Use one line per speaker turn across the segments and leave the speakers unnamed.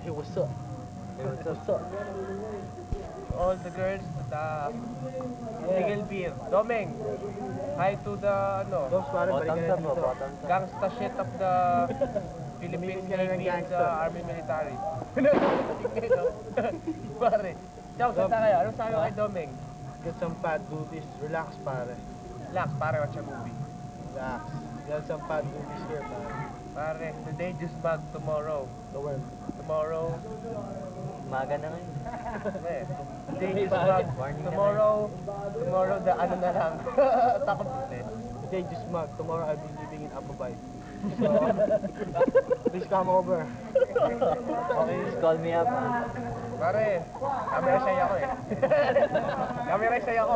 Hey, what's up?
Hey, what's up?
All the girls, the Miguel Beer. Domeng, hi to the,
Doms, pare, balik ka na dito.
gangsta shit of the Philippine
Tumingin ka na ng
Navy and the
gangsta.
Army Military. Pare, ciao, kanta kayo. Anong sabi ko kay Domeng?
Get some fat boobies. Relax, pare.
Relax, pare, watch a movie.
Relax. Get some fat boobies here, pare.
Pare, today just bag, tomorrow. Tomorrow,
Umaga na ngayon.
eh, today just bag, tomorrow the ano na lang. Takot eh.
Today, just mug. Tomorrow, I'll be living in Apabay. So, please come over.
Okay, just call me up.
Pare, camera shy ako eh. Camera shy ako.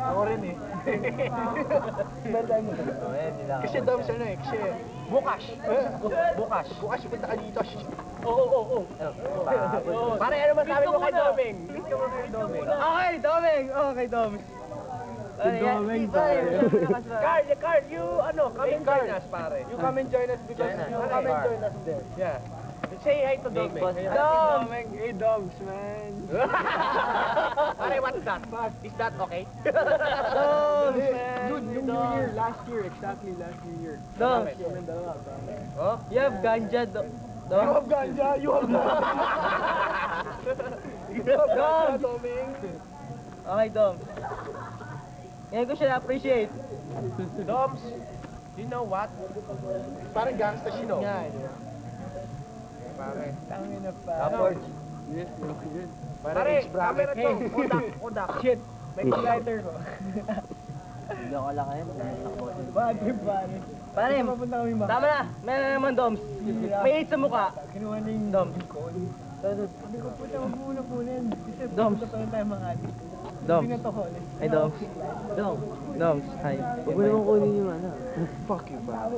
Ako rin eh.
Oh, eh, nila ako.
Kasi Doms, ano eh. Kasi,
Bukas. Bukas.
bukas punta ka dito.
Pare, ano masabi mo kay Domeng? Please ka mo kay Domeng.
Okay, Domeng! Okay, Domeng.
Domeng, pare.
Carl, you, come and join us, pare.
You come and join us because
Join us.
you come and join us there.
Yeah. Say hi to
Big
Domeng.
boss.
Domeng, hey Doms, man.
Pare, what's that? Is that okay?
Doms, man. Dude, yung New Year, last year, exactly last New Year.
Doms,
Kami dalawa, pare.
Oh?
you have ganja,
You
Doms.
have ganja, you have ganja. You have ganja, Domeng.
Okay, Doms. Ngayon ko siya na-appreciate.
Doms, you know what?
Parang gangsta shit nga eh.
Pare.
Tangin na pa.
Upward.
Pare, camera to. Kodak.
Shit, may lighter ko.
Hindi ako lang ngayon.
Bad pare. Pare, tama na. Meron na naman, Doms. May hate sa mukha. Kinuha na yung Doms. Sabi ko, puta, wag mo muna kunin. Kasi puta pa rin tayo mga adik.
Doms.
Hindi na to huli.
Hey, Doms. Doms, hi.
Huwag mo naman kunin yung ano.
Fuck you, bro.